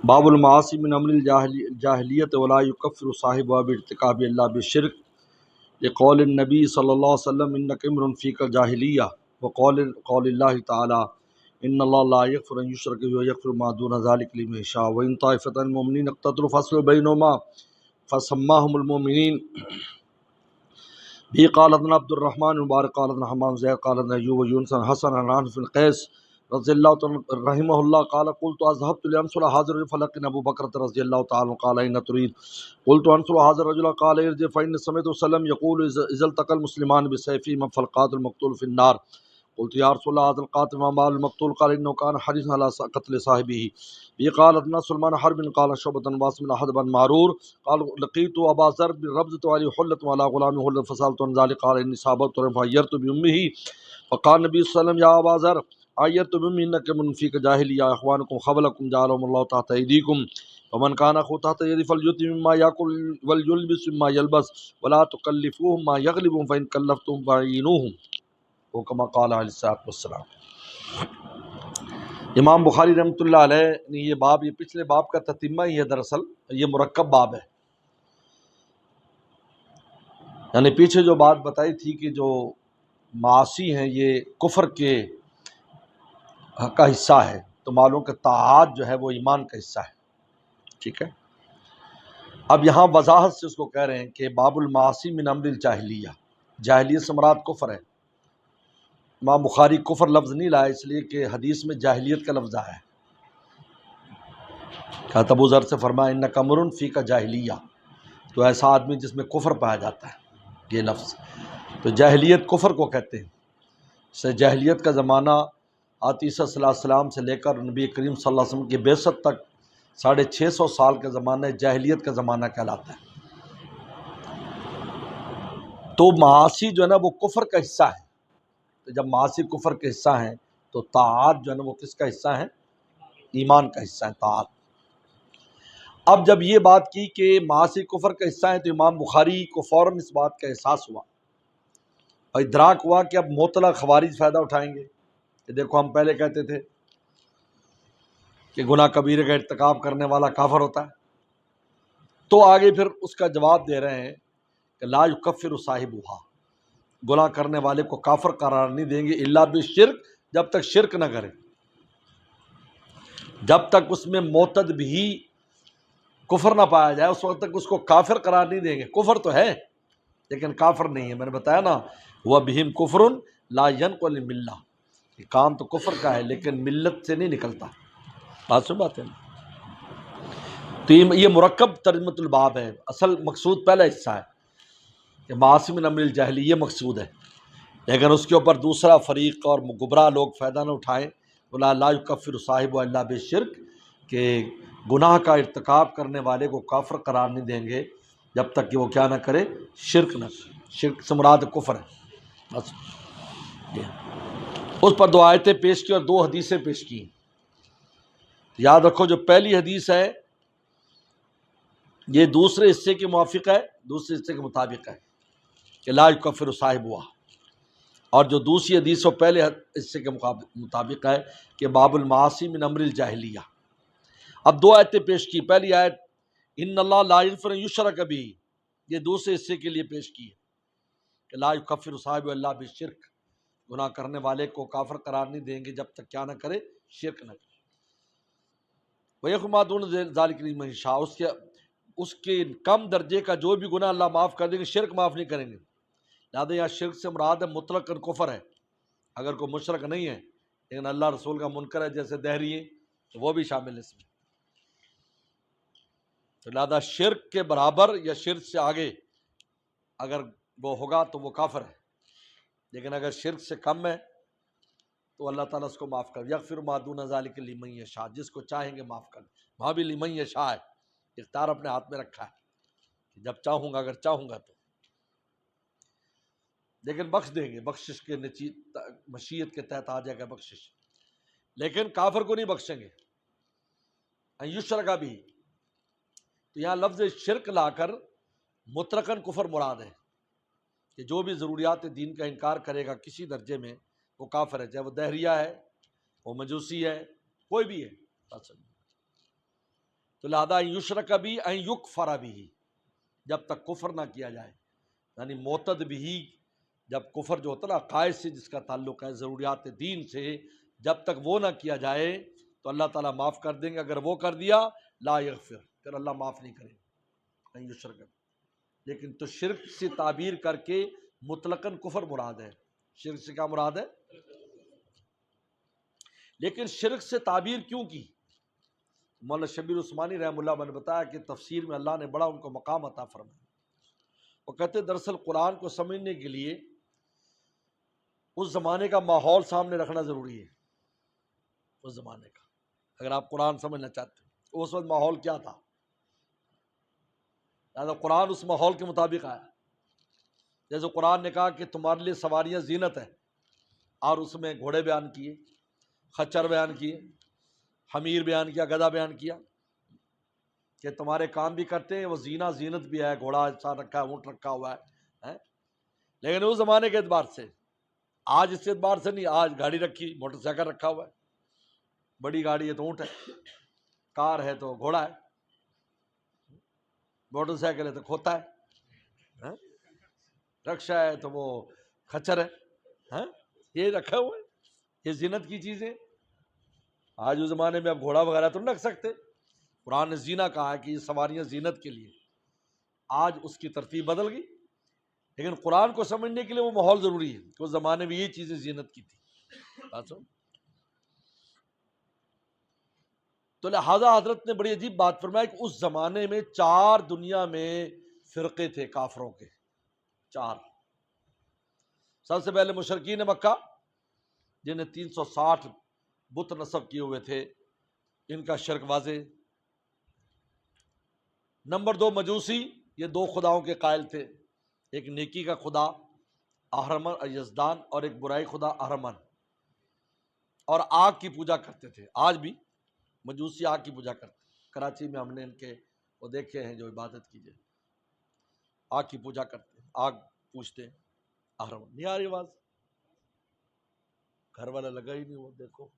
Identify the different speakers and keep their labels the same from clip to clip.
Speaker 1: باب المعاصی من امر الجاہلیت ولا یکفر صاحبها بارتکاب الا بالشرک لقول النبی صلی اللہ علیہ وسلم انک امر فیک الجاہلیہ وقول اللہ تعالی ان اللہ لا یغفر ان یشرک به ویغفر ما دون ذلک لمن یشاء وان طائفۃ من المؤمنین اقتتلوا فاصلحوا بینهما فسماهم المؤمنین بھی قال ابن عبد الرحمن مبارک قال ابن حمام زید قال ابن ایوب یونس حسن عن عن بن قیس رضی اللہ تعالی رحمہ اللہ قال قلت اذهبت لانصر هذا الرجل فلقني ابو بکر رضی اللہ تعالی قال اين تريد قلت انصر هذا الرجل قال ارجع فان سمعت وسلم يقول اذا التقى المسلمان بسيفهما فالقاتل المقتول في النار قلت يا رسول الله هذا القاتل ما بال المقتول قال انه كان حريصا على قتل صاحبه به قال ابن سلمان حرب قال شعبة واسم الاحد بن معرور قال لقيت ابا ذر بربزة عليه حلة وعلى غلام حلة فسالت عن ذلك قال اني صابت فعيرت بامه فقال النبي صلى الله عليه وسلم يا ابا ذر عيرت بامه انك من فيك جاهليه اخوانكم خبلكم جعلهم الله تحت ايديكم فمن كان اخو تحت يدي فليؤت مما ياكل وليلبس مما يلبس ولا تكلفوهم ما يغلبهم فان كلفتم فاعينوهم وكما قال علیہ الصلوۃ والسلام۔ امام بخاری رحمۃ اللہ علیہ نے یہ باب، یہ پچھلے باب کا تتمہ ہی ہے، دراصل یہ مرکب باب ہے۔ یعنی پیچھے جو بات بتائی تھی کہ جو معاصی ہیں یہ کفر کے کا حصہ ہے، تو معلوم کہ طاعات جو ہے وہ ایمان کا حصہ ہے، ٹھیک ہے۔ اب یہاں وضاحت سے اس کو کہہ رہے ہیں کہ باب المعاصی من امر الجاہلیہ، جاہلیت سے مراد کفر ہے۔ امام بخاری کفر لفظ نہیں لایا اس لیے کہ حدیث میں جاہلیت کا لفظ آیا ہے۔ کہ ابو ذر سے فرمایا انک امر فیک جاہلیہ، تو ایسا آدمی جس میں کفر پایا جاتا ہے، یہ لفظ تو جاہلیت کفر کو کہتے ہیں۔ سے جاہلیت کا زمانہ عیسیٰ صلی اللہ علیہ وسلم سے لے کر نبی کریم صلی اللہ علیہ وسلم کی بعثت تک 650 سال کا زمانہ جاہلیت کا زمانہ کہلاتا ہے۔ تو معاصی جو ہے نا وہ کفر کا حصہ ہے، تو جب معاصی کفر کے حصہ ہیں تو طاعات جو ہے نا وہ کس کا حصہ ہیں؟ ایمان کا حصہ ہے طاعات۔ اب جب یہ بات کی کہ معاصی کفر کا حصہ ہیں تو امام بخاری کو فوراً اس بات کا احساس ہوا اور ادراک ہوا کہ اب معطلہ خوارج فائدہ اٹھائیں گے کہ دیکھو ہم پہلے کہتے تھے کہ گناہ کبیرہ کا ارتکاب کرنے والا کافر ہوتا ہے، تو آگے پھر اس کا جواب دے رہے ہیں کہ لا یکفر صاحبہا، گناہ کرنے والے کو کافر قرار نہیں دیں گے الا بالشرک، جب تک شرک نہ کرے، جب تک اس میں معتد بھی کفر نہ پایا جائے اس وقت تک اس کو کافر قرار نہیں دیں گے۔ کفر تو ہے لیکن کافر نہیں ہے، میں نے بتایا نا وہ بہم کفر لا ینقل ملہ، یہ کام تو کفر کا ہے لیکن ملت سے نہیں نکلتا۔ بات سن بات ہے تو یہ مرکب ترجمۃ الباب ہے۔ اصل مقصود پہلا حصہ ہے کہ معاصی من امر الجاہلیہ یہ مقصود ہے، لیکن اس کے اوپر دوسرا فریق اور گمراہ لوگ فائدہ نہ اٹھائیں، ولا لا یکفر صاحب الا بالشرک، کہ گناہ کا ارتکاب کرنے والے کو کافر قرار نہیں دیں گے جب تک کہ وہ کیا نہ کرے، شرک نہ کرے۔ شرک سے مراد کفر ہے۔ بس اس پر 2 آیتیں پیش کی اور 2 حدیثیں پیش کی۔ یاد رکھو جو پہلی حدیث ہے یہ دوسرے حصے کے موافق ہے، دوسرے حصے کے مطابق ہے کہ لا یکفر صاحبہا، اور جو دوسری حدیث وہ پہلے حصے کے مطابق ہے کہ باب المعاصی من امر الجاہلیہ۔ اب 2 آیتیں پیش کی۔ پہلی آیت ان اللہ لا یغفر ان یشرک بہ، یہ دوسرے حصے کے لیے پیش کی ہے کہ لا یکفر صاحب اللہ بالشرک، گناہ کرنے والے کو کافر قرار نہیں دیں گے جب تک کیا نہ کرے، شرک نہ کرے۔ وَیغفر ما دون ذلک لمن یشاء، اس کے کم درجے کا جو بھی گناہ اللہ معاف کر دیں گے، شرک معاف نہیں کریں گے۔ لہٰذا یہاں شرک سے مراد ہے مطلق کفر ہے، اگر کوئی مشرک نہیں ہے لیکن اللہ رسول کا منکر ہے جیسے دہری ہیں تو وہ بھی شامل ہے اس میں۔ تو لہٰذا شرک کے برابر یا شرک سے آگے اگر وہ ہوگا تو وہ کافر ہے، لیکن اگر شرک سے کم ہے تو اللہ تعالیٰ اس کو معاف کر، یغفر ما دون ذلک لمن یشاء، جس کو چاہیں گے معاف کر۔ وہاں بھی لمن یشاء ہے، اختیار اپنے ہاتھ میں رکھا ہے کہ جب چاہوں گا، اگر چاہوں گا تو، لیکن بخش دیں گے، بخشش کے مشیت کے تحت آ جائے گا بخشش، لیکن کافر کو نہیں بخشیں گے۔ ان یشرک بھی، تو یہاں لفظ شرک لا کر مطلقاً کفر مراد ہے کہ جو بھی ضروریات دین کا انکار کرے گا کسی درجے میں وہ کافر ہے، چاہے وہ دہریہ ہے، وہ مجوسی ہے، کوئی بھی ہے۔ تو لہذا یشرک بھی ان یکفر بھی، جب تک کفر نہ کیا جائے، یعنی معتد بھی، جب کفر جو ہوتا ہے نا عقائد سے جس کا تعلق ہے، ضروریات دین سے، جب تک وہ نہ کیا جائے تو اللہ تعالیٰ معاف کر دیں گے. اگر وہ کر دیا لا یغفر، پھر اللہ معاف نہیں کرے گا. ان یشرک، لیکن تو شرک سے تعبیر کر کے مطلقاً کفر مراد ہے. شرک سے کیا مراد ہے؟ لیکن شرک سے تعبیر کیوں کی؟ مولانا شبیر عثمانی رحمہ اللہ نے بتایا کہ تفسیر میں اللہ نے بڑا ان کو مقام عطا فرمایا. وہ کہتے دراصل قرآن کو سمجھنے کے لیے اس زمانے کا ماحول سامنے رکھنا ضروری ہے. اس زمانے کا اگر آپ قرآن سمجھنا چاہتے ہیں اس وقت ماحول کیا تھا، لہٰذا قرآن اس ماحول کے مطابق آیا. جیسے قرآن نے کہا کہ تمہارے لیے سواریاں زینت ہیں، اور اس میں گھوڑے بیان کیے، خچر بیان کیے، حمیر بیان کیا، گدھا بیان کیا کہ تمہارے کام بھی کرتے ہیں، وہ زینت بھی ہے، گھوڑا انسان رکھا ہے، اونٹ رکھا ہوا ہے. لیکن اس زمانے کے اعتبار سے، آج اس اعتبار سے نہیں. آج گاڑی رکھی، موٹر سائیکل رکھا ہوا ہے، بڑی گاڑی ہے تو اونٹ ہے، کار ہے تو گھوڑا ہے، موٹر سائیکل ہے تو کھوتا ہے، رکشا ہے تو وہ کھچر ہے. یہ رکھا ہوا ہے، یہ زینت کی چیزیں. آج اس زمانے میں اب گھوڑا وغیرہ تو نہیں رکھ سکتے. قرآن نے زینہ کہا ہے کہ یہ سواریاں زینت کے لیے. آج اس کی ترتیب بدل گئی، لیکن قرآن کو سمجھنے کے لیے وہ ماحول ضروری ہے کہ اس زمانے میں یہ چیزیں زینت کی تھی. تو لہٰذا حضرت نے بڑی عجیب بات فرمایا کہ اس زمانے میں 4 دنیا میں فرقے تھے کافروں کے، 4. سب سے پہلے مشرکین مکہ جنہیں 360 بت نصب کیے ہوئے تھے، ان کا شرک واضح. نمبر 2 مجوسی، یہ 2 خداؤں کے قائل تھے، ایک نیکی کا خدا اہرمن یزدان اور ایک برائی خدا اہرمن، اور آگ کی پوجا کرتے تھے. آج بھی مجوسی آگ کی پوجا کرتے ہیں. کراچی میں ہم نے ان کے وہ دیکھے ہیں جو عبادت کیجیے، آگ کی پوجا کرتے ہیں، آگ پوجتے ہیں. اہرمن نہیں آ رہی آواز؟ گھر والا لگا ہی نہیں. وہ دیکھو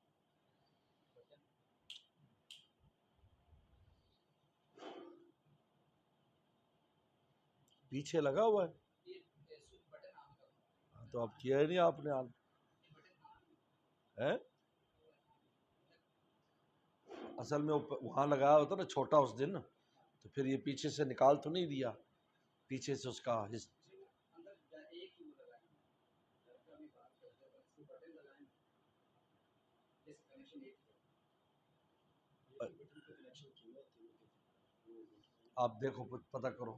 Speaker 1: پیچھے لگا ہوا ہے، تو اب کیا ہی نہیں آپ نے آن ہے. اصل میں وہاں لگایا ہوتا نا چھوٹا اس دن، تو پھر یہ پیچھے سے نکال تو نہیں دیا، پیچھے سے اس کا آپ دیکھو پتہ کرو.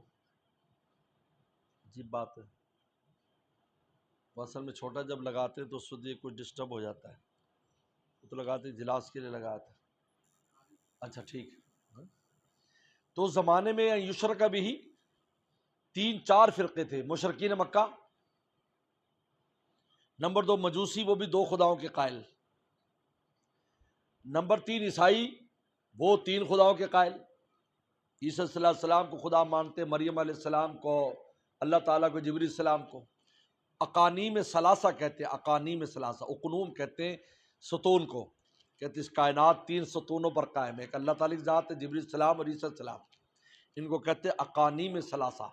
Speaker 1: عجیب بات ہے، وہ اصل میں چھوٹا جب لگاتے ہیں تو اس سے کچھ ڈسٹرب ہو جاتا ہے. وہ تو لگاتے جلاس کے لیے لگایا تھا. اچھا ٹھیک. تو اس زمانے میں یشرک بھی 3-4 فرقے تھے. مشرکین مکہ، نمبر 2 مجوسی، وہ بھی 2 خداؤں کے قائل، نمبر 3 عیسائی، وہ 3 خداؤں کے قائل. عیسیٰ صلی اللہ علیہ السلام کو خدا مانتے، مریم علیہ السلام کو، اللہ تعالیٰ کو، جبریل السلام کو. اقانیم ثلاثہ کہتے ہیں، اقانیم ثلاثہ، اقنوم کہتے ہیں ستون کو، کہتے اس کائنات 3 ستونوں پر قائم ہے. ایک اللہ تعالیٰ کی ذات ہے، جبریل السلام اور عیسیٰ السلام، ان کو کہتے ہیں اقانیم ثلاثہ.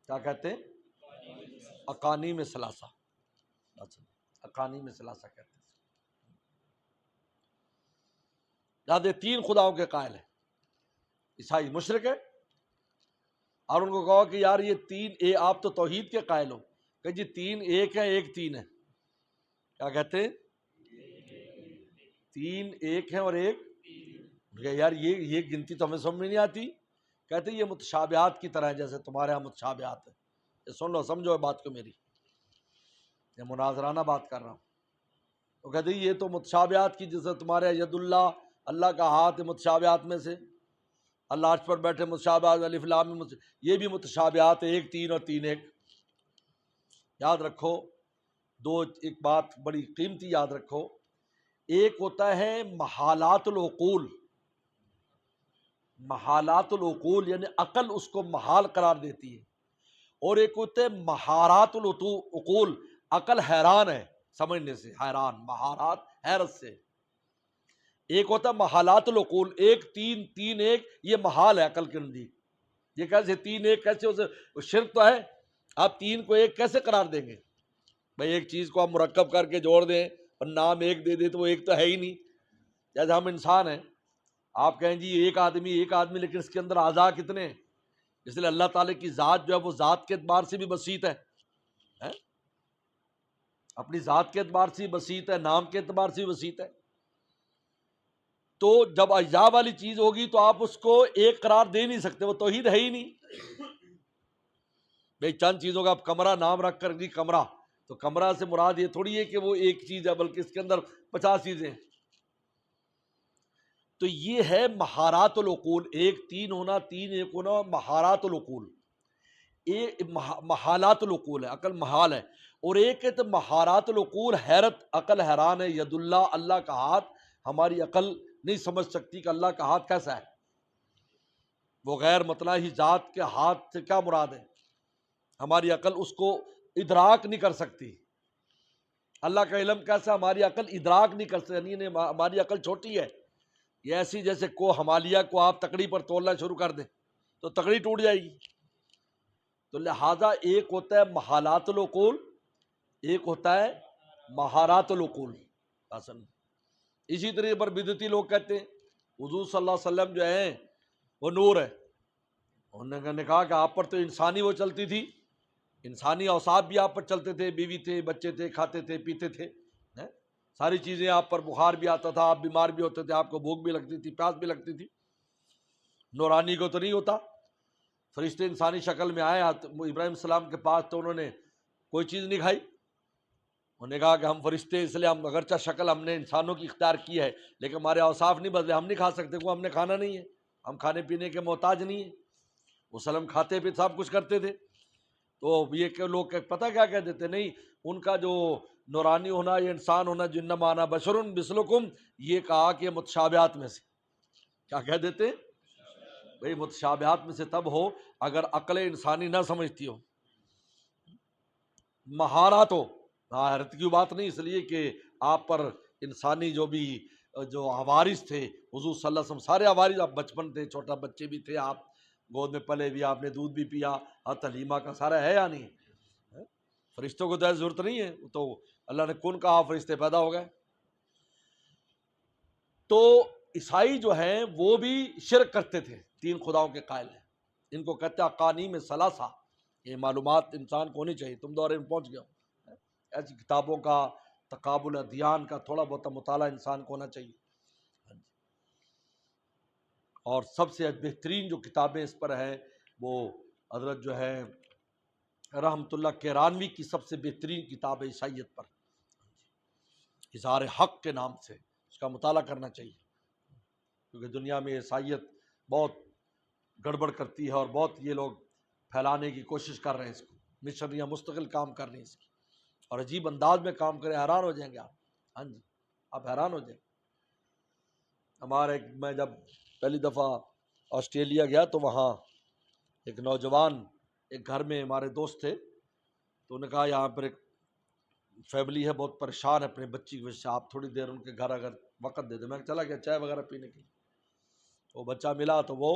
Speaker 1: کیا کہتے ہیں؟ اقانیم ثلاثہ. اچھا، اقانیم ثلاثہ کہتے ہیں. یاد 3 خداؤں کے قائل ہیں. عیسائی مشرک ہے، اور ان کو کہو کہ یار یہ 3 آپ تو توحید کے قائل ہو، کہ جی 3 ایک ہے، ایک 3 ہے. کیا کہتے ہیں؟ 3 ایک ہے اور ایک. یار یہ گنتی تو ہمیں سمجھ میں نہیں آتی. کہتے ہیں یہ متشابہات کی طرح ہے، جیسے تمہارے یہاں متشابہات ہے. یہ سن لو، سمجھو بات کو میری، یہ مناظرانہ بات کر رہا ہوں. وہ کہتے ہیں یہ تو متشابہات کی، جیسے تمہارے ید اللہ، اللہ کا ہاتھ متشابہات میں سے، اللہ عرش پر بیٹھے متشابہات، الف لام میں یہ بھی متشابہات ہے، 1 3 اور 3 1. یاد رکھو ایک بات بڑی قیمتی یاد رکھو. ایک ہوتا ہے محالات العقول، محالات العقول یعنی عقل اس کو محال قرار دیتی ہے، اور ایک ہوتے ہیں مہارات العقول، عقل حیران ہے سمجھنے سے، حیران، مہارات حیرت سے. ایک ہوتا ہے محالات العقول، ایک تین تین ایک، یہ محال ہے عقل کے نزدیک. یہ کیسے تین ایک کیسے اسے شرک تو ہے. آپ تین کو ایک کیسے قرار دیں گے بھائی؟ ایک چیز کو آپ مرکب کر کے جوڑ دیں اور نام ایک دے دیں تو وہ ایک تو ہے ہی نہیں. جیسے ہم انسان ہیں، آپ کہیں جی ایک آدمی لیکن اس کے اندر اعضاء کتنے ہیں؟ اس لیے اللہ تعالیٰ کی ذات جو ہے وہ ذات کے اعتبار سے بھی بسیط ہے، اپنی ذات کے اعتبار سے بسیط ہے، نام کے اعتبار سے بسیط ہے. تو جب اجزاء والی چیز ہوگی تو آپ اس کو ایک قرار دے نہیں سکتے، وہ توحید ہے ہی نہیں. بھئی چند چیزوں کا آپ کمرہ نام رکھ کر جی کمرہ، تو کمرہ سے مراد یہ تھوڑی ہے کہ وہ ایک چیز ہے، بلکہ اس کے اندر 50 چیزیں ہیں. تو یہ ہے مہارات العقول، ایک تین ہونا تین ایک ہونا مہارات العقول. ایک محالات العقول ہے، عقل محال ہے. اور ایک ہے تو مہارات العقول، حیرت، عقل حیران ہے. ید اللہ، اللہ کا ہاتھ، ہماری عقل نہیں سمجھ سکتی کہ اللہ کا ہاتھ کیسا ہے. وہ غیر متناہی ذات کے ہاتھ سے کیا مراد ہے؟ ہماری عقل اس کو ادراک نہیں کر سکتی. اللہ کا علم کیسا، ہماری عقل ادراک نہیں کر سکتی. یعنی ہماری عقل چھوٹی ہے. یہ ایسی جیسے کو ہمالیہ کو آپ تکڑی پر تولنا شروع کر دیں تو تکڑی ٹوٹ جائے گی. تو لہٰذا ایک ہوتا ہے محالات العقول، ایک ہوتا ہے مہارات العقول. اسی طریقے پر بدعتی لوگ کہتے ہیں حضور صلی اللہ علیہ وسلم جو ہیں وہ نور ہے. انہوں نے کہا کہ آپ پر تو انسانی وہ چلتی تھی، انسانی اوصاف بھی آپ پر چلتے تھے، بیوی تھے، بچے تھے، کھاتے تھے، پیتے تھے، ساری چیزیں آپ پر، بخار بھی آتا تھا، آپ بیمار بھی ہوتے تھے، آپ کو بھوک بھی لگتی تھی، پیاس بھی لگتی تھی. نورانی کو تو نہیں ہوتا. فرشتے انسانی شکل میں آئے ابراہیم السلام کے پاس تو انہوں نے کوئی چیز نہیں کھائی. انہوں نے کہا کہ ہم فرشتے اس لیے ہم اگرچہ شکل ہم نے انسانوں کی اختیار کی ہے لیکن ہمارے اوصاف نہیں بدلے، ہم نہیں کھا سکتے کو ہم نے کھانا نہیں ہے، ہم کھانے پینے کے محتاج نہیں ہیں. وسلم کھاتے پہ سب کچھ کرتے تھے. تو یہ کہ لوگ پتہ کیا کہہ دیتے، نہیں ان کا جو نورانی ہونا، یہ انسان ہونا، جنما انا بشر مثلکم، یہ کہا کہ متشابہات میں سے. کیا کہہ دیتے؟ بھئی متشابہات میں سے تب ہو اگر عقل انسانی نہ سمجھتی ہو، مہارات ہو. حیرت کی بات نہیں، اس لیے کہ آپ پر انسانی جو عوارض تھے، حضور صلی اللہ علیہ وسلم سارے عوارض، آپ بچپن تھے، چھوٹا بچے بھی تھے، آپ گود میں پلے بھی، آپ نے دودھ بھی پیا، حضرت حلیمہ کا سارا ہے یا نہیں؟ فرشتوں کو تو ضرورت نہیں ہے، تو اللہ نے کن کہا فرشتے پیدا ہو گئے. تو عیسائی جو ہیں وہ بھی شرک کرتے تھے، تین خداؤں کے قائل ہیں. ان کو کہتے ہیں اقانیم ثلاثہ. یہ معلومات انسان کو ہونی چاہیے. تم دورے میں پہنچ گئے ہو، ایسی کتابوں کا، تقابل ادیان کا تھوڑا بہت مطالعہ انسان کو ہونا چاہیے. اور سب سے بہترین جو کتابیں اس پر ہیں وہ حضرت جو ہے رحمۃ اللہ کیرانوی کی سب سے بہترین کتاب ہے عیسائیت پر، اظہار حق کے نام سے. اس کا مطالعہ کرنا چاہیے کیونکہ دنیا میں عیسائیت بہت گڑبڑ کرتی ہے اور بہت یہ لوگ پھیلانے کی کوشش کر رہے ہیں. اس کو مشنریاں مستقل کام کر رہی ہیں اس کی، اور عجیب انداز میں کام کریں، حیران ہو جائیں گے آپ. ہاں جی، آپ حیران ہو جائیں. میں جب پہلی دفعہ آسٹریلیا گیا تو وہاں ایک نوجوان ایک گھر میں ہمارے دوست تھے، تو انہوں نے کہا یہاں پر ایک فیملی ہے بہت پریشان ہے اپنے بچی کی وجہ سے، آپ تھوڑی دیر ان کے گھر اگر وقت دے دیں. میں چلا گیا چائے وغیرہ پینے کے لیے. وہ بچہ ملا تو وہ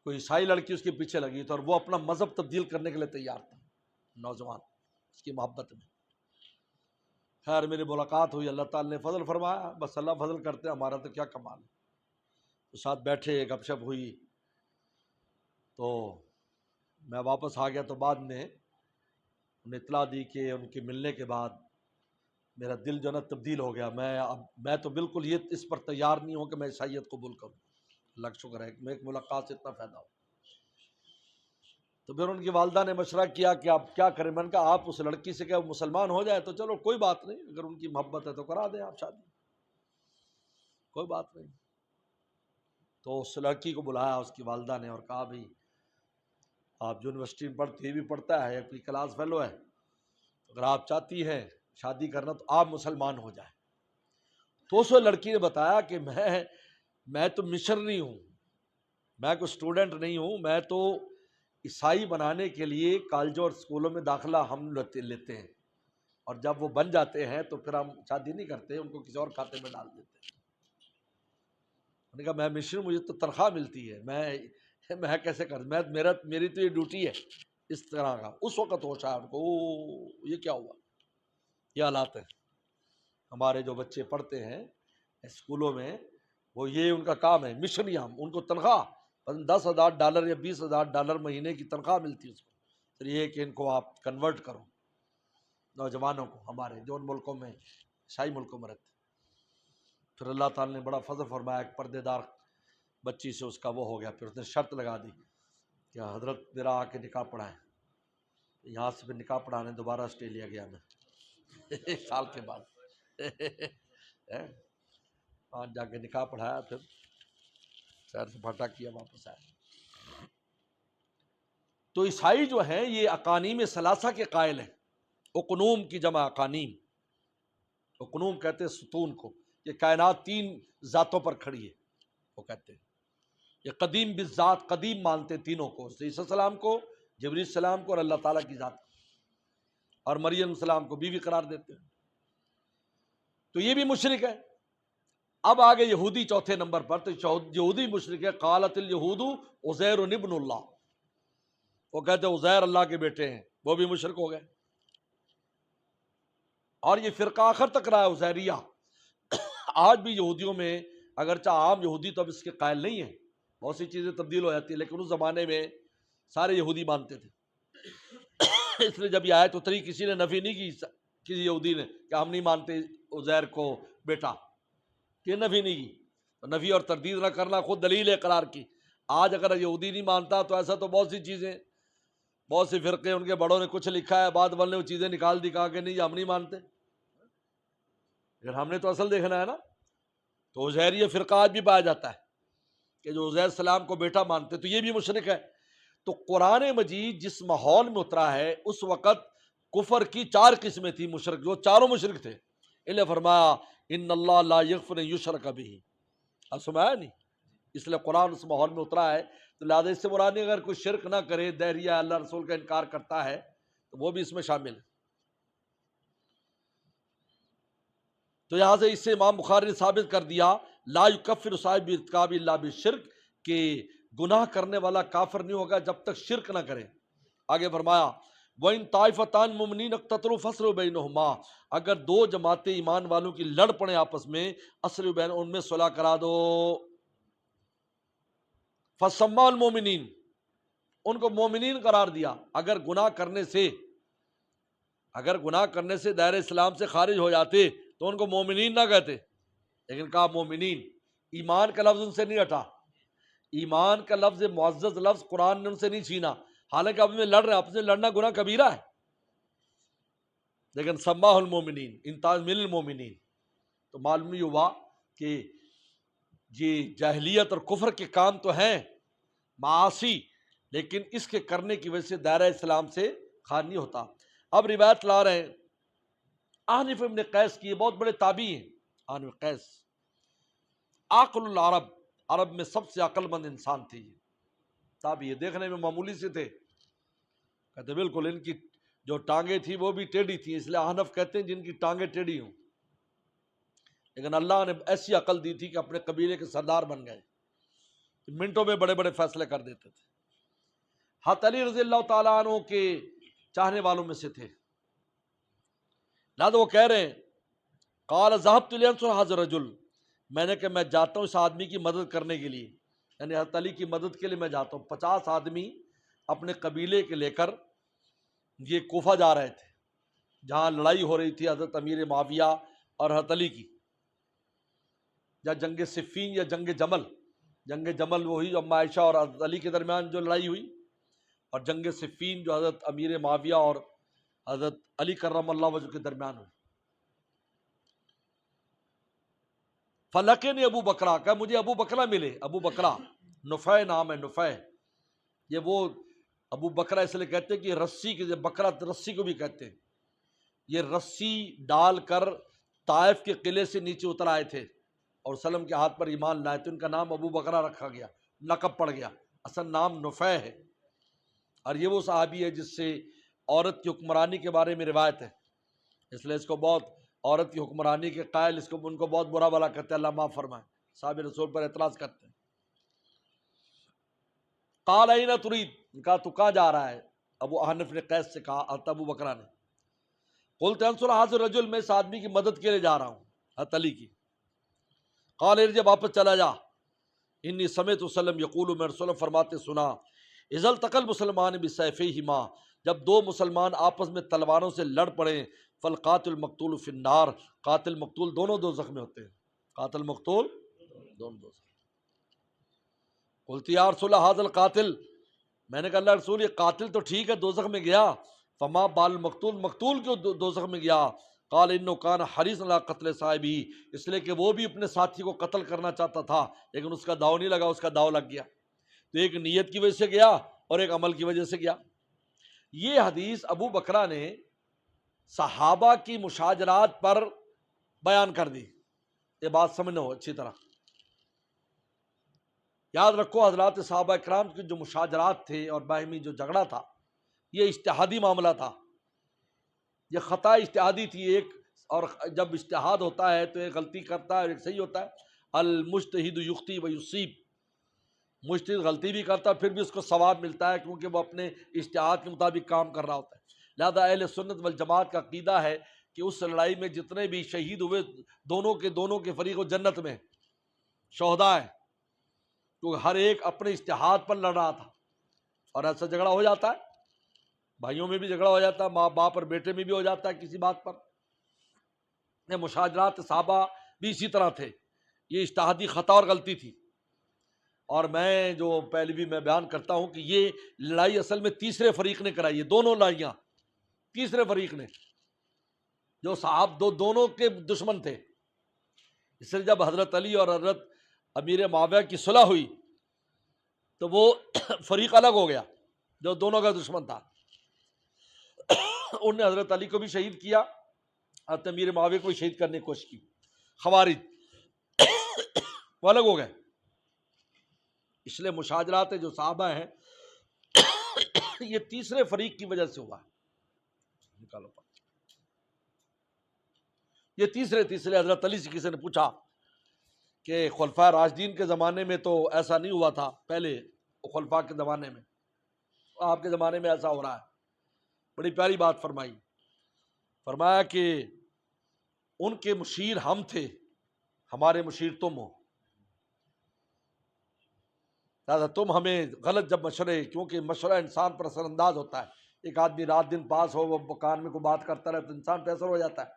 Speaker 1: کوئی عیسائی لڑکی اس کے پیچھے لگی تو، اور وہ اپنا مذہب تبدیل کرنے کے لیے تیار تھا نوجوان اس کی محبت میں. خیر میری ملاقات ہوئی، اللہ تعالیٰ نے فضل فرمایا، بس اللہ فضل کرتے ہیں، ہمارا تو کیا کمال ہے. تو ساتھ بیٹھے، گپ شپ ہوئی. تو میں واپس آ گیا تو بعد میں انہیں اطلاع دی کہ ان کے ملنے کے بعد میرا دل جو ہے نا تبدیل ہو گیا. میں تو بالکل یہ اس پر تیار نہیں ہوں کہ میں عیسائیت قبول کروں. اللہ کا شکر ہے کہ میں ایک ملاقات سے اتنا فائدہ ہو. تو پھر ان کی والدہ نے مشورہ کیا کہ آپ کیا کریں. میں نے کہا آپ اس لڑکی سے کہ مسلمان ہو جائے تو چلو کوئی بات نہیں، اگر ان کی محبت ہے تو کرا دیں آپ شادی، کوئی بات نہیں. تو اس لڑکی کو بلایا اس کی والدہ نے اور کہا بھائی آپ جو یونیورسٹی میں پڑھتی، یہ بھی پڑھتا ہے، اپنی کلاس فیلو ہے، اگر آپ چاہتی ہیں شادی کرنا تو آپ مسلمان ہو جائیں. تو اس لڑکی نے بتایا کہ میں تو مشنری ہوں، میں کوئی اسٹوڈنٹ نہیں ہوں، میں تو عیسائی بنانے کے لیے کالجوں اور اسکولوں میں داخلہ ہم لیتے ہیں. اور جب وہ بن جاتے ہیں تو پھر ہم شادی نہیں کرتے، ان کو کسی اور کھاتے میں ڈال دیتے ہیں۔ انہوں نے کہا میں مشن، مجھے تو تنخواہ ملتی ہے، میں کیسے کر، میری تو یہ ڈیوٹی ہے اس طرح کا۔ اس وقت ہوش آیا ان کو، یہ کیا ہوا، یہ حالات ہیں۔ ہمارے جو بچے پڑھتے ہیں اسکولوں میں، وہ یہ ان کا کام ہے، مشن، ان کو تنخواہ $10,000 یا $20,000 مہینے کی تنخواہ ملتی ہے اس کو، پھر یہ کہ ان کو آپ کنورٹ کرو نوجوانوں کو، ہمارے جو ان ملکوں میں شاہی ملکوں میں رہتے۔ پھر اللہ تعالیٰ نے بڑا فضل فرمایا، ایک پردے دار بچی سے اس کا وہ ہو گیا، پھر اس نے شرط لگا دی کہ حضرت میرا آ کے نکاح پڑھائیں۔ یہاں سے پھر نکاح پڑھانے دوبارہ آسٹریلیا گیا میں 1 سال کے بعد، وہاں جا کے نکاح پڑھایا، پھر شہر سے پھٹا کیا، واپس آیا۔ تو عیسائی جو ہیں یہ اقانیم ثلاثہ کے قائل ہیں۔ اقنوم کی جمع اقانیم، اقنوم کہتے ہیں ستون کو، یہ کائنات 3 ذاتوں پر کھڑی ہے، وہ کہتے ہیں یہ قدیم بالذات، قدیم مانتے ہیں تینوں کو، عیسیٰ السلام کو، جبریل السلام کو، اور اللہ تعالیٰ کی ذات، اور مریم السلام کو بیوی قرار دیتے ہیں۔ تو یہ بھی مشرک ہے۔ اب آگے یہودی چوتھے نمبر پر، تو یہودی مشرک ہے۔ قالت الیہود عزیر ابن اللہ، وہ کہتے ہیں عزیر اللہ کے بیٹے ہیں، وہ بھی مشرک ہو گئے۔ اور یہ فرقہ آخر تک رہا ہے عزیریہ۔ آج بھی یہودیوں میں، اگرچہ عام یہودی تو اب اس کے قائل نہیں ہیں، بہت سی چیزیں تبدیل ہو جاتی ہیں، لیکن اس زمانے میں سارے یہودی مانتے تھے۔ اس لیے جب یہ آیت اتری، کسی نے نفی نہیں کی، کسی یہودی نے کہ ہم نہیں مانتے عزیر کو بیٹا، کہ نفی نہیں کی، تو نفی اور تردید نہ کرنا خود دلیل اقرار کی۔ آج اگر یہودی نہیں مانتا تو ایسا تو بہت سی چیزیں، بہت سے فرقے ان کے بڑوں نے کچھ لکھا ہے، بعد والے نے وہ چیزیں نکال دی، کہا کہ نہیں ہم نہیں مانتے، لیکن ہم نے تو اصل دیکھنا ہے نا۔ تو عزیر یہ فرقہ آج بھی پایا جاتا ہے کہ جو عزیر السلام کو بیٹا مانتے، تو یہ بھی مشرک ہے۔ تو قرآن مجید جس ماحول میں اترا ہے، اس وقت کفر کی 4 قسمیں تھیں، مشرک جو چاروں مشرک تھے۔ انہیں فرمایا ان اللہ لا یغفر یشرک بہ، اب سمایا نہیں، اس لیے قرآن اس ماحول میں اترا ہے۔ تو لہٰذا اس سے مراد نہیں، اگر کوئی شرک نہ کرے، دہریہ اللہ رسول کا انکار کرتا ہے تو وہ بھی اس میں شامل ہے۔ تو یہاں سے اس سے امام بخاری نے ثابت کر دیا لا یکفر صاحب ارتکاب الا بالشرک، کہ گناہ کرنے والا کافر نہیں ہوگا جب تک شرک نہ کرے۔ آگے فرمایا وَإِن طَائِفَتَانِ مُؤْمِنِينَ اقْتَتَلُوا فَأَصْلِحُوا بَيْنَهُمَا، اگر 2 جماعتیں ایمان والوں کی لڑ پڑیں آپس میں، اصلح بین، ان میں صلح کرا دو۔ فَسَمَّاهُ الْمُؤْمِنِينَ، ان کو مومنین قرار دیا۔ اگر گناہ کرنے سے دائرہ اسلام سے خارج ہو جاتے تو ان کو مومنین نہ کہتے، لیکن کہا مومنین۔ ایمان کا لفظ ان سے نہیں ہٹا، ایمان کا لفظ معزز لفظ قرآن نے ان سے نہیں چھینا، حالانکہ اب میں لڑ رہے ہیں، آپس میں لڑنا گناہ کبیرہ ہے، لیکن سماہ المومنین، انتاز من المومنین۔ تو معلوم یہ ہوا کہ یہ جاہلیت اور کفر کے کام تو ہیں معاصی، لیکن اس کے کرنے کی وجہ سے دائرہ اسلام سے خارج نہیں ہوتا۔ اب روایت لا رہے ہیں احنف ابن قیس کی، یہ بہت بڑے تابعی ہیں۔ احنف قیس عاقل العرب، عرب میں سب سے عقل مند انسان تھے، یہ تابعی، دیکھنے میں معمولی سے تھے، کہتے بالکل ان کی جو ٹانگیں تھی وہ بھی ٹیڑھی تھی، اس لیے احنف کہتے ہیں جن کی ٹانگیں ٹیڑھی ہوں، لیکن اللہ نے ایسی عقل دی تھی کہ اپنے قبیلے کے سردار بن گئے، منٹوں میں بڑے بڑے فیصلے کر دیتے تھے۔ حضرت علی رضی اللہ تعالیٰ عنہ کے چاہنے والوں میں سے تھے، لہذا وہ کہہ رہے ہیں قال ذهبت لانصر هذا الرجل، میں نے کہ میں جاتا ہوں اس آدمی کی مدد کرنے کے لیے، یعنی حضرت علی کی مدد کے لیے میں جاتا ہوں۔ 50 آدمی اپنے قبیلے کے لے کر یہ کوفہ جا رہے تھے، جہاں لڑائی ہو رہی تھی حضرت امیر معاویہ اور حضرت علی کی، یا جنگ صفین یا جنگ جمل۔ جنگ جمل وہی جو اما عائشہ اور حضرت علی کے درمیان جو لڑائی ہوئی، اور جنگ صفین جو حضرت امیر معاویہ اور حضرت علی کرم اللہ وجہ کے درمیان ہوئی۔ فلقنی ابو بکرہ، کہ مجھے ابو بکرہ ملے، ابو بکرہ نفع نام ہے، نفع، یہ وہ ابو بکرہ اس لیے کہتے ہیں کہ رسی کے، بکرہ رسی کو بھی کہتے ہیں، یہ رسی ڈال کر طائف کے قلعے سے نیچے اتر آئے تھے اور سلم کے ہاتھ پر ایمان لائے، تو ان کا نام ابو بکرہ رکھا گیا، لقب پڑ گیا، اصل نام نفع ہے۔ اور یہ وہ صحابی ہے جس سے عورت کی حکمرانی کے بارے میں روایت ہے، اس لیے اس کو بہت عورت کی حکمرانی کے قائل ان کو بہت برا بلا کرتے ہیں، اللہ معاف فرمائے، صحابہ رسول پر اعتراض کرتے ہیں۔ قال اینا ترید، کہا تو کہاں جا رہا ہے؟ ابو احنف نے قیس سے کہا، حضرت ابو بکرہ نے، قلت انصر حاضر رجل، میں اس آدمی کی مدد کے لیے جا رہا ہوں، حضرت علی کی۔ قال ارجع، واپس چلا جا، انی سمعت وسلم یقول، میں رسول فرماتے سنا، اذا التقى المسلمان بسیفیہما، جب دو مسلمان آپس میں تلواروں سے لڑ پڑیں، فالقاتل مقتول فی النار، قاتل مقتول دونوں دوزخ میں ہوتے ہیں، قاتل مقتول دونوں دوزخ۔ قلت یا رسول اللہ ھذا القاتل، میں نے کہا اللہ رسول یہ قاتل تو ٹھیک ہے دوزخ میں گیا، فما بال المقتول، مقتول کیوں دوزخ میں گیا؟ قال انه كان حریص علی قتل صاحبہ، اس لیے کہ وہ بھی اپنے ساتھی کو قتل کرنا چاہتا تھا لیکن اس کا داؤ نہیں لگا، اس کا داؤ لگ گیا۔ تو ایک نیت کی وجہ سے گیا اور ایک عمل کی وجہ سے گیا۔ یہ حدیث ابو بکرہ نے صحابہ کی مشاجرات پر بیان کر دی، یہ بات سمجھو اچھی طرح، یاد رکھو حضرات صحابہ کرام کے جو مشاجرات تھے اور باہمی جو جھگڑا تھا یہ اجتہادی معاملہ تھا، یہ خطا اجتہادی تھی ایک، اور جب اجتہاد ہوتا ہے تو ایک غلطی کرتا ہے اور ایک صحیح ہوتا ہے، المجتہد یخطی و یصیب، مجتہد غلطی بھی کرتا ہے پھر بھی اس کو ثواب ملتا ہے کیونکہ وہ اپنے اجتہاد کے مطابق کام کر رہا ہوتا ہے۔ لہذا اہل سنت والجماعت کا عقیدہ ہے کہ اس لڑائی میں جتنے بھی شہید ہوئے دونوں کے فریق و جنت میں شہداء ہیں، کیونکہ ہر ایک اپنے اجتہاد پر لڑ رہا تھا، اور ایسا جھگڑا ہو جاتا ہے، بھائیوں میں بھی جھگڑا ہو جاتا ہے، ماں باپ اور بیٹے میں بھی ہو جاتا ہے کسی بات پر۔ یہ مشاجرات صحابہ بھی اسی طرح تھے، یہ اجتہادی خطا اور غلطی تھی۔ اور میں جو پہلے بھی میں بیان کرتا ہوں کہ یہ لڑائی اصل میں تیسرے فریق نے کرائی ہے، دونوں لڑائیاں تیسرے فریق نے، جو صاحب دونوں کے دشمن تھے۔ اس لیے جب حضرت علی اور حضرت امیر معاویہ کی صلح ہوئی تو وہ فریق الگ ہو گیا جو دونوں کا دشمن تھا، انہوں نے حضرت علی کو بھی شہید کیا، حضرت امیر معاویہ کو بھی شہید کرنے کی کوشش کی، خوارج وہ الگ ہو گئے۔ اس لیے مشاجرات جو صحابہ ہیں یہ تیسرے فریق کی وجہ سے ہوا ہے، نکالو یہ تیسرے حضرت علی سے کسی نے پوچھا کہ خلفائے راشدین کے زمانے میں تو ایسا نہیں ہوا تھا، پہلے خلفاء کے زمانے میں، آپ کے زمانے میں ایسا ہو رہا ہے۔ بڑی پیاری بات فرمائی، فرمایا کہ ان کے مشیر ہم تھے، ہمارے مشیر تم ہو، لہٰذا تم ہمیں غلط جب مشورے، کیونکہ مشورہ انسان پر اثر انداز ہوتا ہے، ایک آدمی رات دن پاس ہو وہ کان میں کوئی بات کرتا رہے تو انسان پہ اثر ہو جاتا ہے۔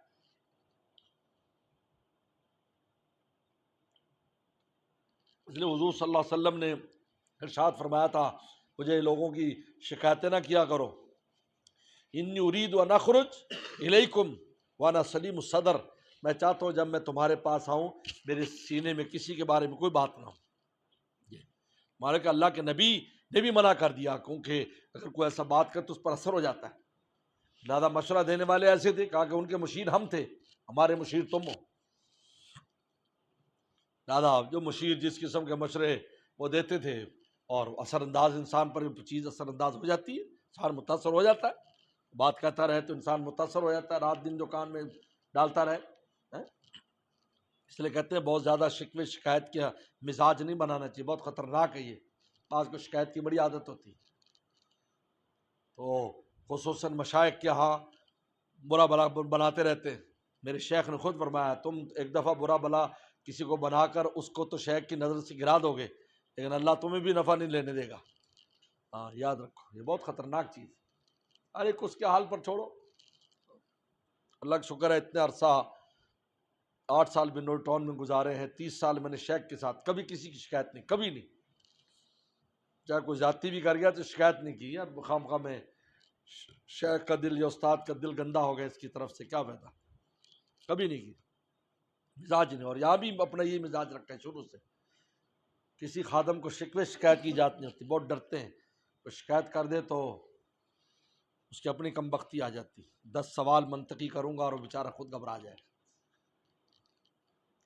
Speaker 1: اس لیے حضور صلی اللہ علیہ وسلم نے ارشاد فرمایا تھا مجھے لوگوں کی شکایتیں نہ کیا کرو، انی ارید ان اخرج الیکم وانا سلیم الصدر، میں چاہتا ہوں جب میں تمہارے پاس آؤں میرے سینے میں کسی کے بارے میں کوئی بات نہ ہو۔ ہمارے کہ اللہ کے نبی نے بھی منع کر دیا، کیونکہ اگر کوئی ایسا بات کرے تو اس پر اثر ہو جاتا ہے۔ لہٰذا مشورہ دینے والے ایسے تھے، کہا کہ ان کے مشیر ہم تھے، ہمارے مشیر تم ہو۔ لہٰذا جو مشیر جس قسم کے مشورے وہ دیتے تھے، اور اثر انداز انسان پر چیز اثر انداز ہو جاتی ہے، انسان متاثر ہو جاتا ہے، بات کہتا رہے تو انسان متاثر ہو جاتا ہے، رات دن جو کان میں ڈالتا رہے۔ اس لیے کہتے ہیں بہت زیادہ شکوے شکایت کا مزاج نہیں بنانا چاہیے، بہت خطرناک ہے یہ، بعض کو شکایت کی بڑی عادت ہوتی ہے۔ تو خصوصاً مشائخ کے ہاں برا بلا بناتے رہتے ہیں۔ میرے شیخ نے خود فرمایا تم ایک دفعہ برا بلا کسی کو بنا کر اس کو تو شیخ کی نظر سے گرا دو گے لیکن اللہ تمہیں بھی نفع نہیں لینے دے گا۔ ہاں یاد رکھو، یہ بہت خطرناک چیز ہے۔ ہر ایک اس کے حال پر چھوڑو۔ اللہ کا شکر ہے اتنے عرصہ 8 سال بنور ٹاؤن میں گزارے ہیں، 30 سال میں نے شیخ کے ساتھ کبھی کسی کی شکایت نہیں، کبھی نہیں، چاہے کوئی زیادتی بھی کر گیا تو شکایت نہیں کی، یار خام خواہ میں شیخ کا دل یا استاد کا دل گندا ہو گیا اس کی طرف سے کیا فائدہ، کبھی نہیں کی، مزاج نہیں۔ اور یہاں بھی اپنا یہ مزاج رکھا ہے شروع سے، کسی خادم کو شکوے شکایت کی جات نہیں ہوتی، بہت ڈرتے ہیں، کوئی شکایت کر دے تو اس کی اپنی کم بختی آ جاتی، 10 سوال منطقی کروں گا اور وہ بیچارہ خود گھبرا جائے گا۔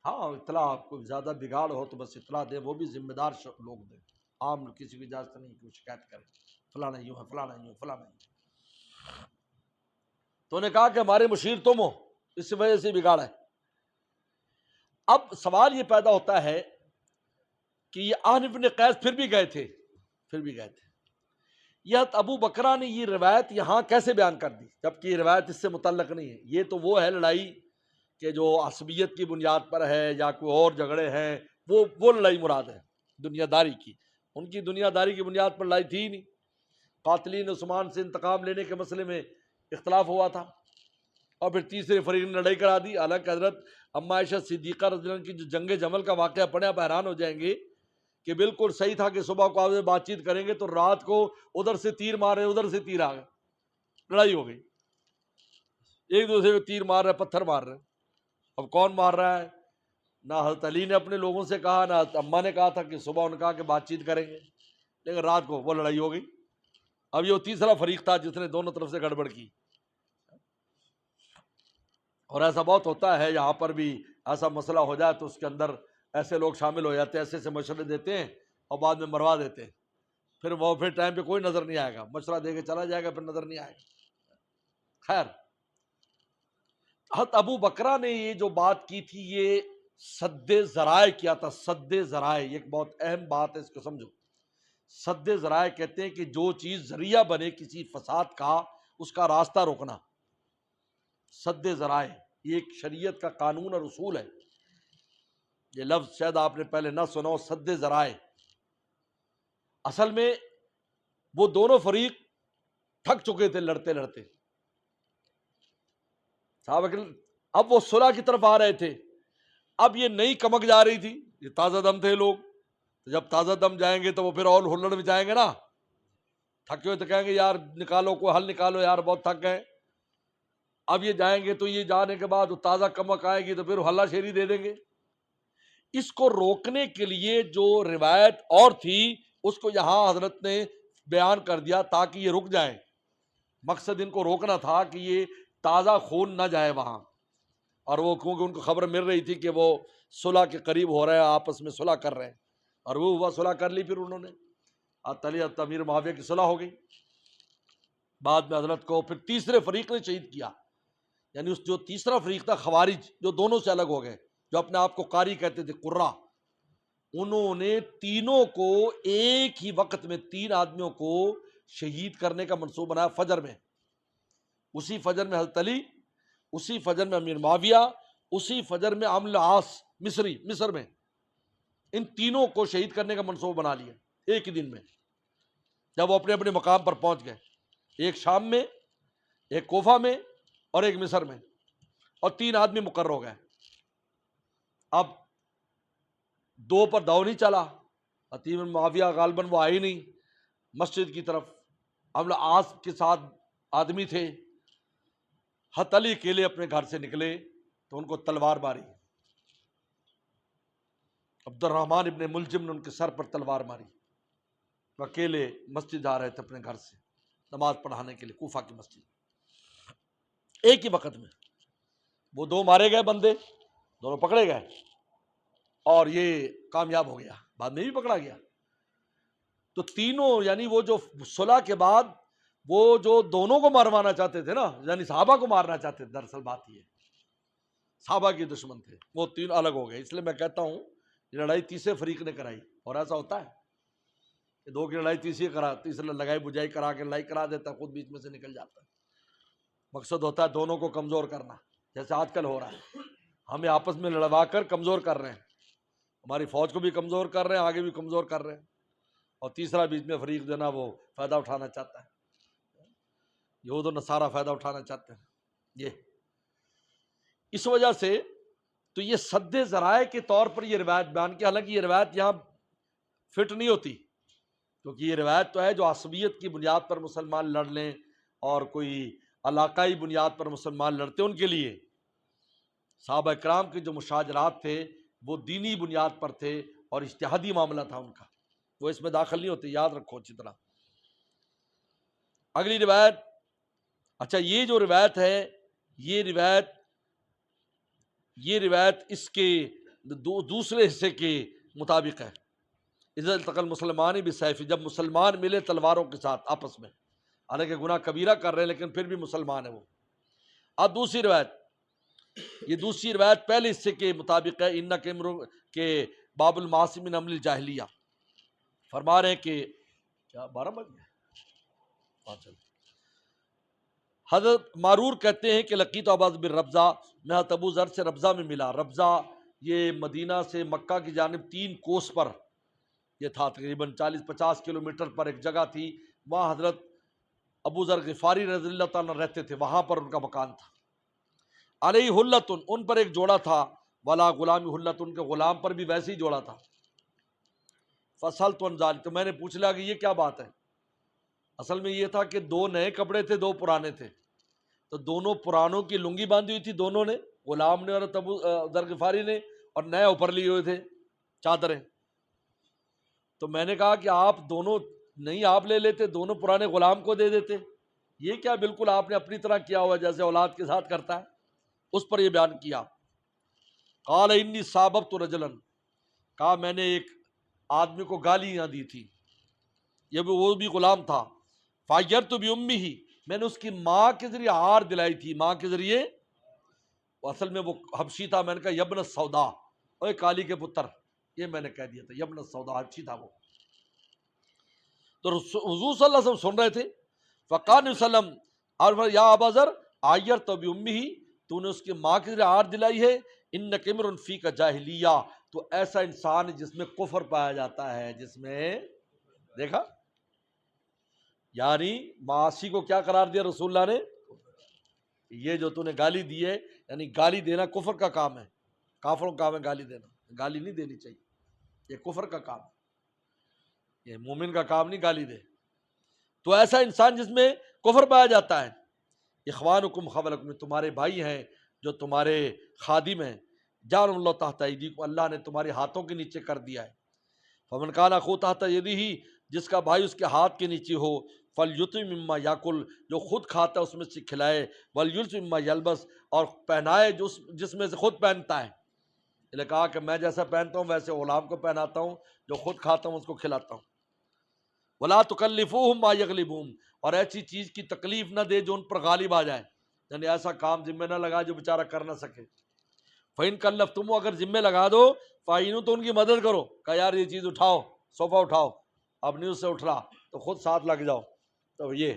Speaker 1: ہاں اطلاع، کوئی زیادہ بگاڑ ہو تو بس اطلاع دے، وہ بھی ذمہ دار لوگ دیں، عام کسی کی اجازت نہیں کہ وہ شکایت کرے فلانا یوں ہے فلانا یوں فلانا یوں۔ تو انہوں نے کہا کہ ہمارے مشیر تم ہو، اس وجہ سے بگاڑا ہے۔ اب سوال یہ پیدا ہوتا ہے کہ یہ عامر بن قیس پھر بھی گئے تھے، یہ ابو بکرہ نے یہ روایت یہاں کیسے بیان کر دی جبکہ یہ روایت اس سے متعلق نہیں ہے؟ یہ تو وہ ہے لڑائی کہ جو عصبیت کی بنیاد پر ہے یا کوئی اور جھگڑے ہیں، وہ لڑائی مراد ہے دنیا داری کی۔ ان کی دنیا داری کی بنیاد پر لڑائی تھی ہی نہیں۔ قاتلین عثمان سے انتقام لینے کے مسئلے میں اختلاف ہوا تھا، اور پھر تیسرے فریق نے لڑائی کرا دی۔ حالانکہ حضرت اما عائشہ صدیقہ رضی اللہ عنہ کی جو جنگ جمل کا واقعہ پڑھے آپ حیران ہو جائیں گے کہ بالکل صحیح تھا کہ صبح کو آپ سے بات چیت کریں گے تو رات کو ادھر سے تیر مار رہے ادھر سے تیر آ گئے، لڑائی ہو گئی، ایک دوسرے کو تیر مار رہے پتھر مار رہے۔ اب کون مار رہا ہے؟ نہ حضرت علی نے اپنے لوگوں سے کہا، نہ حضرت اماں نے کہا تھا کہ صبح انہوں نے کہا کہ بات چیت کریں گے، لیکن رات کو وہ لڑائی ہو گئی۔ اب یہ تیسرا فریق تھا جس نے دونوں طرف سے گڑبڑ کی، اور ایسا بہت ہوتا ہے یہاں پر بھی ایسا مسئلہ ہو جائے تو اس کے اندر ایسے لوگ شامل ہو جاتے ہیں، ایسے مشورے دیتے ہیں اور بعد میں مروا دیتے ہیں، پھر ٹائم پہ کوئی نظر نہیں آئے گا، مشورہ دے کے چلا جائے گا پھر نظر نہیں آئے گا۔ خیر، حضرت ابو بکرہ نے یہ جو بات کی تھی یہ سد ذرائع کیا تھا۔ سد ذرائع یہ ایک بہت اہم بات ہے، اس کو سمجھو۔ سد ذرائع کہتے ہیں کہ جو چیز ذریعہ بنے کسی فساد کا، اس کا راستہ روکنا۔ سد ذرائع یہ ایک شریعت کا قانون اور اصول ہے۔ یہ لفظ شاید آپ نے پہلے نہ سنا ہو، سد ذرائع۔ اصل میں وہ دونوں فریق تھک چکے تھے لڑتے لڑتے، صحابہ کرام اب وہ صلح کی طرف آ رہے تھے۔ اب یہ نئی کمک جا رہی تھی، یہ تازہ دم تھے لوگ، جب تازہ دم جائیں گے تو وہ پھر اور ہلڑ میں جائیں گے نا، تھکے ہوئے تو کہیں گے یار نکالو کوئی حل نکالو یار بہت تھک گئے۔ اب یہ جائیں گے تو یہ جانے کے بعد تازہ کمک آئے گی تو پھر ہلا شیری دے دیں گے۔ اس کو روکنے کے لیے جو روایت اور تھی اس کو یہاں حضرت نے بیان کر دیا تاکہ یہ رک جائیں۔ مقصد ان کو روکنا تھا کہ یہ تازہ خون نہ جائے وہاں، اور وہ کیونکہ ان کو خبر مل رہی تھی کہ وہ صلح کے قریب ہو رہے ہیں، آپس میں صلح کر رہے ہیں، اور وہ ہوا صلح کر لی۔ پھر انہوں نے حضرت امیر معاویہ کی صلح ہو گئی۔ بعد میں حضرت کو پھر تیسرے فریق نے شہید کیا، یعنی اس جو تیسرا فریق تھا خوارج، جو دونوں سے الگ ہو گئے، جو اپنے آپ کو قاری کہتے تھے، قرہ، انہوں نے تینوں کو ایک ہی وقت میں 3 آدمیوں کو شہید کرنے کا منصوبہ بنایا فجر میں۔ اسی فجر میں حضرت علی، اسی فجر میں امیر معاویہ، اسی فجر میں عمرو العاص مصر میں، ان تینوں کو شہید کرنے کا منصوبہ بنا لیا ایک ہی دن میں، جب وہ اپنے اپنے مقام پر پہنچ گئے، ایک شام میں، ایک کوفہ میں اور ایک مصر میں، اور 3 آدمی مقرر ہو گئے۔ اب 2 پر داؤ نہیں چلا، امیر معاویہ غالباً وہ آئے نہیں مسجد کی طرف، عمرو العاص کے ساتھ آدمی تھے، حضرت علی اکیلے اپنے گھر سے نکلے تو ان کو تلوار ماری، عبد الرحمن ابن ملجم نے ان کے سر پر تلوار ماری، وہ اکیلے مسجد جا رہے تھے اپنے گھر سے نماز پڑھانے کے لیے، کوفہ کی مسجد۔ ایک ہی وقت میں وہ 2 مارے گئے بندے، دونوں پکڑے گئے، اور یہ کامیاب ہو گیا، بعد میں بھی پکڑا گیا۔ تو تینوں یعنی وہ جو صلح کے بعد وہ جو دونوں کو مروانا چاہتے تھے نا، یعنی صحابہ کو مارنا چاہتے تھے، دراصل بات یہ صحابہ کے دشمن تھے، وہ 3 الگ ہو گئے۔ اس لیے میں کہتا ہوں یہ لڑائی تیسرے فریق نے کرائی، اور ایسا ہوتا ہے کہ 2 کی لڑائی تیسرے لگائی بجائی کرا کے لڑائی کرا دیتا ہے، خود بیچ میں سے نکل جاتا ہے۔ مقصد ہوتا ہے دونوں کو کمزور کرنا، جیسے آج کل ہو رہا ہے، ہمیں آپس میں لڑوا کر کمزور کر رہے ہیں، ہماری فوج کو بھی کمزور کر رہے ہیں، آگے بھی کمزور کر رہے ہیں، اور تیسرا بیچ میں فریق جو ہے نا وہ فائدہ اٹھانا چاہتا ہے، یہود و نصارہ فائدہ اٹھانا چاہتے ہیں۔ یہ اس وجہ سے تو یہ سد ذرائع کے طور پر یہ روایت بیان کی، حالانکہ یہ روایت یہاں فٹ نہیں ہوتی، کیونکہ یہ روایت تو ہے جو عصبیت کی بنیاد پر مسلمان لڑ لیں اور کوئی علاقائی بنیاد پر مسلمان لڑتے ان کے لیے۔ صحابہ کرام کے جو مشاجرات تھے وہ دینی بنیاد پر تھے اور اجتہادی معاملہ تھا ان کا، وہ اس میں داخل نہیں ہوتے، یاد رکھو اچھی طرح۔ اگلی روایت، اچھا یہ جو روایت ہے یہ روایت اس کے دوسرے حصے کے مطابق ہے، اذا التقى المسلمان بالسيف، جب مسلمان ملے تلواروں کے ساتھ آپس میں، حالانکہ گناہ کبیرہ کر رہے ہیں لیکن پھر بھی مسلمان ہے وہ، اب دوسری روایت، یہ دوسری روایت پہلے حصے کے مطابق ہے، انک امرؤ کے باب المعاصی من عمل الجاہلیہ، فرما رہے ہیں کہ کیا 12 بج گئے؟ چل حضرت معرور کہتے ہیں کہ لقیت اباذر بن ربزہ، میں حضرت ابو ذر سے ربزہ میں ملا۔ ربزہ یہ مدینہ سے مکہ کی جانب 3 کوس پر یہ تھا، تقریباً 40-50 کلومیٹر پر ایک جگہ تھی، وہاں حضرت ابو ذر غفاری رضی اللہ تعالیٰ رہتے تھے، وہاں پر ان کا مکان تھا۔ علیہ حلتن، ان پر ایک جوڑا تھا، ولا غلام حلت، ان کے غلام پر بھی ویسے ہی جوڑا تھا۔ فسألت عن ذلک، تو میں نے پوچھ لیا کہ یہ کیا بات ہے؟ اصل میں یہ تھا کہ 2 نئے کپڑے تھے، 2 پرانے تھے، تو دونوں پرانوں کی لنگی باندھی ہوئی تھی دونوں نے، غلام نے اور ابو ذر غفاری نے، اور نئے اوپر لیے ہوئے تھے چادریں۔ تو میں نے کہا کہ آپ دونوں نہیں آپ لے لیتے، دونوں پرانے غلام کو دے دیتے، یہ کیا بالکل آپ نے اپنی طرح کیا ہوا جیسے اولاد کے ساتھ کرتا ہے؟ اس پر یہ بیان کیا۔ قال انی صاببت رجلا، کہا میں نے ایک آدمی کو گالیاں دی تھی، یہ بھی وہ بھی غلام تھا۔ فعیرت بامہ، میں نے اس کی ماں کے ذریعے عار دلائی تھی، ماں کے ذریعے، اصل میں وہ حبشی تھا، میں نے کہا یبن السودا، اوے کالی کے پتر، یہ میں نے کہہ دیا تھا، یبن السودا، حبشی تھا وہ۔ تو حضور صلی اللہ علیہ وسلم سن رہے تھے، فقال وسلم، اور یا ابا ذر عیرت بامہ، تو نے اس کی ماں کے ذریعے عار دلائی ہے، انک امرؤ فیک جاہلیہ، تو ایسا انسان جس میں کفر پایا جاتا ہے، جس میں، دیکھا یعنی معاصی کو کیا قرار دیا رسول اللہ نے؟ یہ جو تو نے گالی دی ہے، یعنی گالی دینا کفر کا کام ہے، کافروں کا کام ہے گالی دینا، گالی نہیں دینی چاہیے، یہ کفر کا کام ہے، یہ مومن کا کام نہیں گالی دے۔ تو ایسا انسان جس میں کفر پایا جاتا ہے، اخوانکم خولکم، تمہارے بھائی ہیں جو تمہارے خادم ہیں، جعل اللہ تحت ایدیکم، اللہ نے تمہارے ہاتھوں کے نیچے کر دیا ہے۔ فمن کان اخوہ تحت یدہ، جس کا بھائی اس کے ہاتھ کے نیچے ہو، فلیطعم مما یاکل، جو خود کھاتا ہے اس میں سے کھلائے، ولیلبس مما یلبس، اور پہنائے جس میں سے خود پہنتا ہے۔ اس نے کہا کہ میں جیسا پہنتا ہوں ویسے غلام کو پہناتا ہوں، جو خود کھاتا ہوں اس کو کھلاتا ہوں۔ ولا تکلفوہم ما یغلبہم، اور ایسی چیز کی تکلیف نہ دے جو ان پر غالب آ جائے، یعنی ایسا کام ذمہ نہ لگا جو بیچارہ کر نہ سکے۔ فَإِن كَلَّفْتُمُ، اگر ذمہ لگا دو، فَإِنُوا، تو ان کی مدد کرو، کہ یار یہ چیز اٹھاؤ، صوفہ اٹھاؤ، اب نہیں اس سے اٹھ رہا تو خود ساتھ لگ جاؤ، تو یہ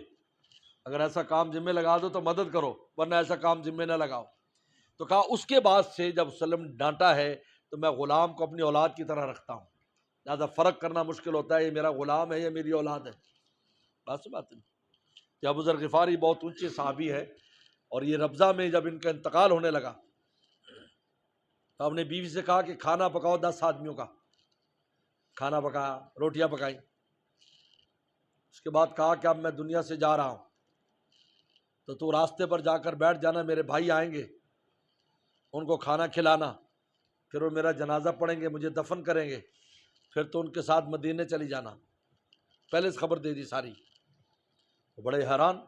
Speaker 1: اگر ایسا کام ذمہ لگا دو تو مدد کرو، ورنہ ایسا کام ذمہ نہ لگاؤ۔ تو کہا اس کے بعد سے جب وسلم ڈانٹا ہے تو میں غلام کو اپنی اولاد کی طرح رکھتا ہوں، لہٰذا فرق کرنا مشکل ہوتا ہے، یہ میرا غلام ہے یا میری اولاد ہے، بات نہیں۔ کہ ابو ذر غفاری بہت اونچے صحابی ہے، اور یہ ربضہ میں جب ان کا انتقال ہونے لگا تو ہم نے بیوی سے کہا کہ کھانا پکاؤ 10 آدمیوں کا، کھانا پکایا، روٹیاں پکائیں۔ اس کے بعد کہا کہ اب میں دنیا سے جا رہا ہوں، تو راستے پر جا کر بیٹھ جانا، میرے بھائی آئیں گے، ان کو کھانا کھلانا، پھر وہ میرا جنازہ پڑھیں گے، مجھے دفن کریں گے، پھر تو ان کے ساتھ مدینے چلی جانا، پہلے سے خبر دے دی ساری۔ وہ بڑے حیران،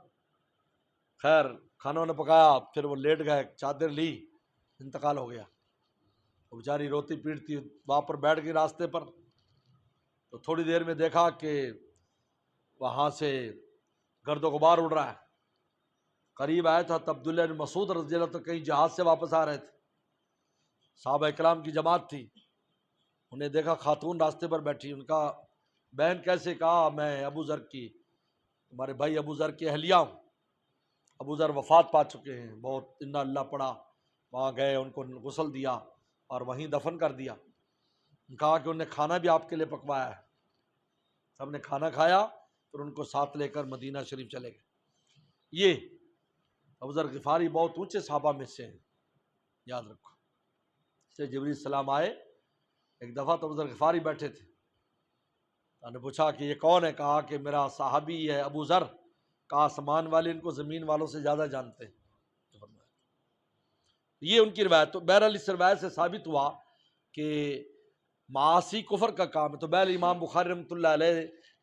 Speaker 1: خیر کھانا نے پکایا، پھر وہ لیٹ گئے، چادر لی، انتقال ہو گیا۔ وہ بیچاری روتی پیٹتی وہاں پر بیٹھ گئی راستے پر، تو تھوڑی دیر میں دیکھا کہ وہاں سے گرد و غبار اڑ رہا ہے، قریب آیا تھا تو عبداللہ بن مسعود رضی اللہ عنہ کہیں جہاز سے واپس آ رہے تھے، صحابہ اکرام کی جماعت تھی، انہیں دیکھا خاتون راستے پر بیٹھی، ان کا بہن کیسے؟ کہا میں ابو ذر کی، تمہارے بھائی ابو ذر کی اہلیہ ہوں، ابو ذر وفات پا چکے ہیں، بہت انا اللہ پڑھا، وہاں گئے، ان کو غسل دیا اور وہیں دفن کر دیا۔ کہا کہ انہوں نے کھانا بھی آپ کے لیے پکوایا ہے، سب نے کھانا کھایا، پھر ان کو ساتھ لے کر مدینہ شریف چلے گئے۔ یہ ابو ذر غفاری بہت اونچے صحابہ میں سے ہیں، یاد رکھو۔ سے جبریل السلام آئے، ایک دفعہ تو ابو ذر غفاری بیٹھے تھے، میں نے پوچھا کہ یہ کون ہے؟ کہا کہ میرا صحابی ہے ابو ذر، کہا آسمان والے ان کو زمین والوں سے زیادہ جانتے ہیں۔ یہ ان کی روایت۔ تو بہرحال اس روایت سے ثابت ہوا کہ معاصی کفر کا کام ہے۔ تو بہرحال امام بخاری رحمۃ اللہ علیہ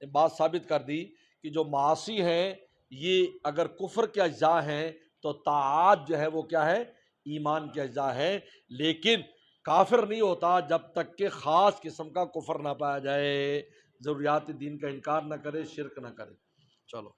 Speaker 1: نے بات ثابت کر دی کہ جو معاصی ہیں یہ اگر کفر کے اجزاء ہیں تو طاعات جو ہے وہ کیا ہے؟ ایمان کے اجزاء ہیں، لیکن کافر نہیں ہوتا جب تک کہ خاص قسم کا کفر نہ پایا جائے، ضروریات دین کا انکار نہ کرے، شرک نہ کرے۔ چلو۔